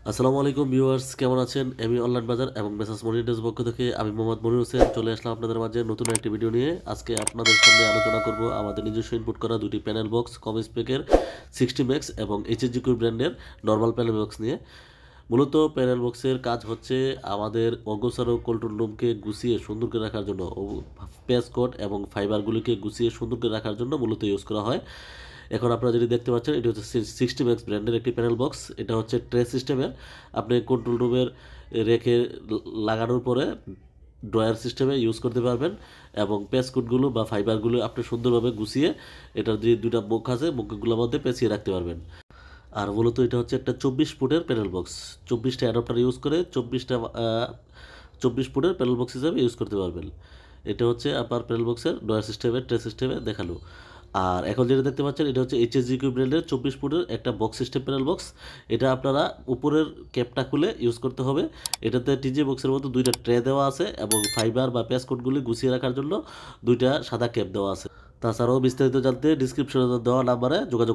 আসসালামু আলাইকুম ভিউয়ার্স, কেমন আছেন? এমি অনলাইন বাজার এবং মেসার্স মনিটরস পক্ষ থেকে আমি মোহাম্মদ মনির হোসেন চলে আসলাম আপনাদের মাঝে নতুন একটি ভিডিও নিয়ে। আজকে আপনাদের সামনে আলোচনা করব আমাদের নিজস্ব ইনপুট করা দুটি প্যানেল বক্স কম স্পেকের 60 ম্যাক্স এবং এইচএসজি ব্র্যান্ডের নর্মাল প্যানেল বক্স নিয়ে। মূলত প্যানেল বক্সের কাজ হচ্ছে আমাদের অগোছালো কন্ট্রোল রুমকে গুছিয়ে সুন্দর করে রাখার জন্য, পেজ কোড এবং ফাইবারগুলিকে গুছিয়ে সুন্দর করে রাখার জন্য মূলত ইউজ করা হয়। এখন আপনারা যদি দেখতে পাচ্ছেন, এটি হচ্ছে 60 ম্যাক্স ব্র্যান্ডের একটি প্যানেল বক্স। এটা হচ্ছে ট্রে সিস্টেমের। আপনি কন্ট্রোল রুমের রেখে লাগানোর পরে ড্রয়ার সিস্টেমে ইউজ করতে পারবেন এবং পেজ কোডগুলো বা ফাইবারগুলো আপনি সুন্দরভাবে গুছিয়ে এটার যে দুটা মুখ আছে মুখগুলোর মধ্যে পেঁচিয়ে রাখতে পারবেন। আর মূলত এটা হচ্ছে একটা 24 ফুটের প্যানেল বক্স। 24টা অ্যাডাপ্টার ইউজ করে 24 ফুটের প্যানেল বক্স হিসাবে ইউজ করতে পারবেন। এটা হচ্ছে আপনার প্যানেল বক্সের ডয়ার সিস্টেমে ট্রে সিস্টেমে দেখালো। আর এখন যেটা দেখতে পাচ্ছেন, এটা হচ্ছে এইচএসজি ব্র্যান্ডের 24 ফুটের একটা বক্স সিস্টেম প্যানেল বক্স। এটা আপনারা উপরের ক্যাপটা খুলে ইউজ করতে হবে। এটাতে টিজি বক্সের মতো দুইটা ট্রে দেওয়া আছে এবং ফাইবার বা প্যাসকোটগুলি গুছিয়ে রাখার জন্য দুইটা সাদা ক্যাপ দেওয়া আছে। তাছাড়াও বিস্তারিত জানতে ডিসক্রিপশনে দেওয়া নাম্বারে যোগাযোগ